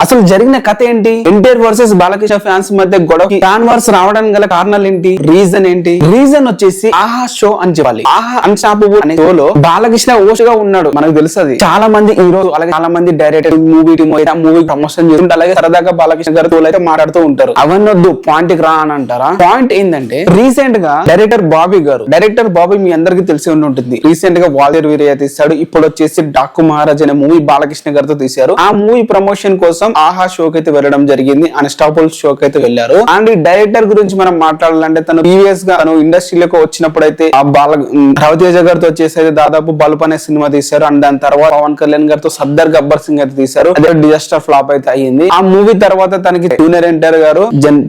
అసలు జరిగిన కథ ఏంటి? ఎన్టీఆర్ వర్సెస్ బాలకృష్ణ ఫ్యాన్స్ మధ్య గొడవ, ఫ్యాన్ వార్స్ రావడానికి గల కారణాలు ఏంటి? రీజన్ ఏంటి? రీజన్ వచ్చేసి ఆహా షో అని చెప్పాలి. ఆహా అన్స్టాపబుల్ అనే షోలో బాలకృష్ణ హోస్ట్ గా ఉన్నాడు. మనకు తెలుసది. చాలా మంది హీరోలు అలాగే చాలా మంది director movie team movie promotion చేస్తుంటే అలాగే సరదాగా బాలకృష్ణ గారు అయితే మాట్లాడుతూ ఉంటారు. అవన్నొద్దు, పాయింట్ కి రా అని అంటారా? పాయింట్ ఏంటంటే రీసెంట్ గా డైరెక్టర్ బాబీ మీ అందరికి తెలిసి ఉంటుంది. రీసెంట్ గా వాల్తేరు వీరయ్య తీశాడు. ఇప్పుడు వచ్చేసి డాకు మహారాజ్ అనే మూవీ బాలకృష్ణ గారితో తీశారు. ఆ మూవీ ప్రమోషన్ కోసం ఆహా షోకి అయితే వెళ్ళడం జరిగింది. అన్స్టాపబుల్ షోకి అయితే వెళ్ళారు. అండ్ ఈ డైరెక్టర్ గురించి మనం మాట్లాడాలంటే తను ప్రీవియస్ గా తను ఇండస్ట్రీలోకి వచ్చినప్పుడు అయితే రవితేజ గారితో వచ్చేసి దాదాపు బల్బ్ అనే సినిమా తీశారు. అండ్ దాని తర్వాత పవన్ కళ్యాణ్ గారితో సర్దార్ గబ్బర్ సింగ్ అయితే తీశారు. అదే డిజాస్టర్ ఫ్లాప్ అయితే అయ్యింది. ఆ మూవీ తర్వాత తనకి జూనియర్ ఎన్టీఆర్ గారు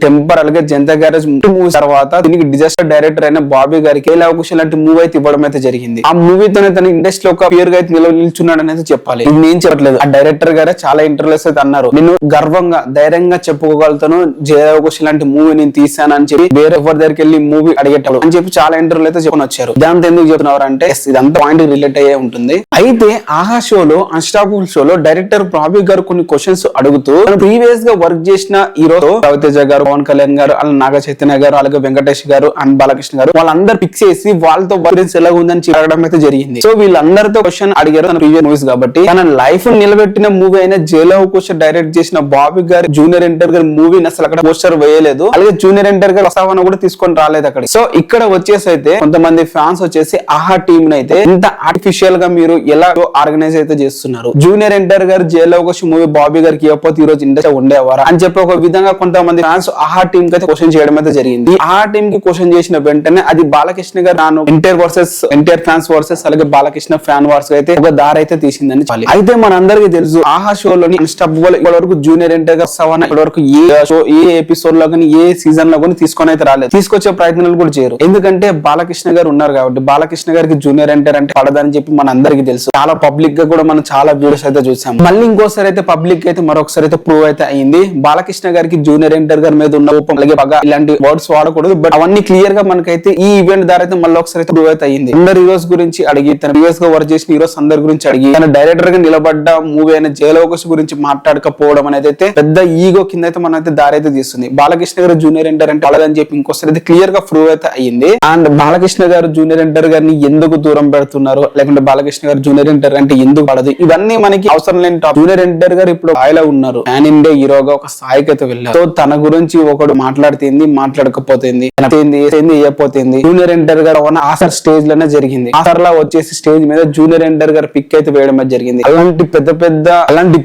టెంపర్ అలాగే జనతా గ్యారేజ్ మూవీ తర్వాత దీనికి డిజాస్టర్ డైరెక్టర్ అయిన బాబీ గారికి లవకుశ లాంటి మూవీ అయితే ఇవ్వడం అయితే జరిగింది. ఆ మూవీతోనే తన ఇండస్ట్రీలో ఒక పేరుగా అయితే నిల్చున్నాడు అనేది చెప్పాలి. ఇది నేను చెప్పట్లేదు, ఆ డైరెక్టర్ గారే చాలా ఇంటర్వ్యూస్ అయితే అన్నారు. నేను గర్వంగా ధైర్యంగా చెప్పుకోగలుగుతాను, జయలవకుశ లాంటి మూవీ నేను తీసానని చెప్పి వేరే ఎవరి దగ్గరికి వెళ్ళి మూవీ అడిగేటప్పుడు అని చెప్పి చాలా ఇంటర్వ్యూలు అయితే చెప్పని వచ్చారు. దాంతో ఎందుకు చెప్తున్నారు అంటే ఇదంతా పాయింట్ రిలేట్ అయ్యే ఉంటుంది. అయితే ఆహా షోలో అన్స్టాపబుల్ షోలో డైరెక్టర్ బాబీ గారు కొన్ని క్వశ్చన్స్ అడుగుతూ ప్రీవియస్ గా వర్క్ చేసిన హీరో రవితేజ గారు, పవన్ కళ్యాణ్ గారు, అలాగే నాగ చైతన్య గారు, అలాగే వెంకటేష్ గారు అండ్ బాలకృష్ణ గారు వాళ్ళందరూ పిక్ చేసి వాళ్ళతో వర్క్ ఎలా ఉందని చెప్పడం అయితే జరిగింది. సో వీళ్ళందరితో క్వశ్చన్ అడిగారు తన ప్రీవియస్ మూవీస్ కాబట్టి. తన లైఫ్ నిలబెట్టిన మూవీ అయిన జయలవకుశ డైరెక్ట్ చేసిన బాబీ గారు జూనియర్ ఎన్టీఆర్ గారి మూవీని అసలు అక్కడ పోస్టర్ వేయలేదు. అలాగే జూనియర్ ఎన్టీఆర్ గారి ప్రస్తావన కూడా తీసుకొని రాలేదు అక్కడ. సో ఇక్కడ వచ్చేసి అయితే కొంతమంది ఫ్యాన్స్ వచ్చేసి ఆహా టీమ్ అయితే ఇంత ఆర్టిఫిషియల్ గా మీరు ఎలా ఆర్గనైజ్ అయితే చేస్తున్నారు? జూనియర్ ఎన్టీఆర్ గారు జయలవకుశ మూవీ బాబీ గారికి ఇవ్వకపోతే ఈ రోజు ఇండస్ట్రీ ఉండేవారా అని చెప్పి ఒక విధంగా కొంతమంది ఫ్యాన్స్ ఆహా టీమ్ కి అయితే క్వశ్చన్ చేయడం అయితే జరిగింది. ఆహా టీమ్ కి క్వశ్చన్ చేసిన వెంటనే అది బాలకృష్ణ గారు ఎన్టీఆర్ ఫ్యాన్స్ వర్సెస్ అలాగే బాలకృష్ణ ఫ్యాన్ వార్స్ అయితే ఒక దారి అయితే తీసిందని చెప్పాలి. అయితే మనందరికీ తెలుసు ఆహా షోలోని అన్స్టాపబుల్ ఇప్పటి వరకు జూనియర్ ఎన్టీఆర్ గారు ఇప్పటి వరకు ఏ ఎపిసోడ్ లో కానీ ఏ సీజన్ లో కానీ తీసుకొని అయితే రాలేదు. తీసుకొచ్చే ప్రయత్నాలు కూడా చేయరు. ఎందుకంటే బాలకృష్ణ గారు ఉన్నారు కాబట్టి. బాలకృష్ణ గారికి జూనియర్ ఎన్టీఆర్ అంటే పడదని చెప్పి మన అందరికీ తెలుసు. చాలా పబ్లిక్ గా కూడా మనం చాలా వీడియోస్ అయితే చూసాం. మళ్ళీ ఇంకోసారి అయితే పబ్లిక్ అయితే మరొకసారి అయితే ప్రూవ్ అయితే అయింది. బాలకృష్ణ గారికి జూనియర్ ఎన్టీఆర్ గారి మీద ఉన్న కోపం అలాగే పగ ఇలాంటి వర్డ్స్ వాడకూడదు. బట్ అవన్నీ క్లియర్ గా మనకైతే ఈ ఈవెంట్ ద్వారా అయితే మళ్ళీ ఒకసారి అయితే ప్రూవ్ అయితే అయింది. అందరు హీరోస్ గురించి అడిగి, తన ప్రీవియస్ గా వర్క్ చేసిన హీరోస్ అందరి గురించి అడిగి, తన డైరెక్టర్ గా నిలబడ్డ మూవీ అయిన జయలవకుశ గురించి మాట్లాడకపోవడం అనేది అయితే పెద్ద ఈగో కింద అయితే మన అయితే దారి అయితే తీస్తుంది. బాలకృష్ణ గారు జూనియర్ ఎన్టీఆర్ అంటే అలాగని చెప్పి ఇంకోసారి అయితే క్లియర్ గా ప్రూవ్ అయితే అయ్యింది. అండ్ బాలకృష్ణ గారు జూనియర్ ఎన్టీఆర్ గారిని ఎందుకు దూరం పెడుతున్నారు, లేకుంటే బాలకృష్ణ గారు జూనియర్ ఎన్టీఆర్ అంటే ఎందుకు పడదు, ఇవన్నీ మనకి అవసరం లేని టాపిక్. జూనియర్ ఎన్టీఆర్ గారు ఇప్పుడు స్థాయిలో ఉన్నారు. ప్యాన్ ఇండియా హీరోగా ఒక స్థాయికి అయితే వెళ్ళారు. సో తన గురించి ఒకడు మాట్లాడుతుంది, మాట్లాడకపోతుంది, ఏపోతుంది. జూనియర్ ఎన్టీఆర్ గారు ఆసర్ స్టేజ్ లోనే జరిగింది. ఆసర్ లా వచ్చేసి స్టేజ్ మీద జూనియర్ ఎన్టీఆర్ గారు పిక్ అయితే వేయడం జరిగింది. అలాంటి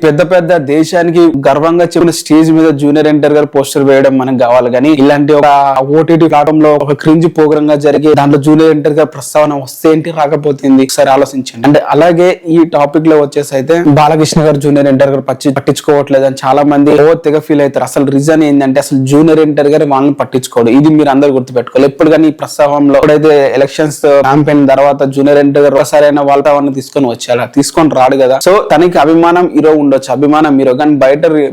పెద్ద పెద్ద దేశానికి గర్వంగా చెప్పిన స్టేజ్ మీద జూనియర్ ఎన్టీఆర్ గారు పోస్టర్ వేయడం మనకు కావాలి. కానీ ఇలాంటి ఒక ఓటీటీ ప్లాట్ఫామ్ లో ఒక క్రింజ్ ప్రోగ్రామ్ గా జరిగి దాంట్లో జూనియర్ ఎన్టీఆర్ గారు ప్రస్తావన వస్తే ఏంటి, రాకపోతుంది, ఒకసారి ఆలోచించండి. అంటే అలాగే ఈ టాపిక్ లో వచ్చేసి అయితే బాలకృష్ణ గారు జూనియర్ ఎన్టీఆర్ గారు పట్టించుకోవట్లేదు అని చాలా మంది తెగ ఫీల్ అవుతారు. అసలు రీజన్ ఏంటంటే అసలు జూనియర్ ఎన్టీఆర్ గారు వాళ్ళని పట్టించుకోడు. ఇది మీరు అందరు గుర్తుపెట్టుకోవాలి. ఎప్పుడు కానీ ఈ ప్రస్తావంలో ఎప్పుడైతే ఎలక్షన్స్ క్యాంపెయిన్ తర్వాత జూనియర్ ఎన్టీఆర్ గారు ఒకసారైనా వాళ్ళని తీసుకొని వచ్చాడు, తీసుకొని రాడు కదా. సో తనకి అభిమానం హీరో ఉండొచ్చు, అభిమానం హీరో, కానీ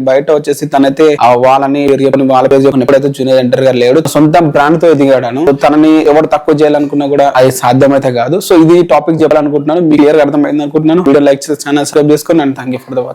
బయట వచ్చేసి తనైతే వాళ్ళని ఎప్పుడైతే జూనియర్ ఎన్టీఆర్ గారు లేడు, సొంత బ్రాండ్ తో ఎదిగాడను. తనని ఎవరు తక్కువ చేయాలనుకున్నా కూడా అది సాధ్యమైతే కాదు. సో ఇది టాపిక్ చెప్పాలనుకుంటున్నాను. మీకు క్లియర్ గా అర్థమైంది అనుకుంటున్నాను. వీడియో లైక్ చేసి ఛానల్ సబ్స్క్రైబ్ చేసుకోండి. And thank you for the watch.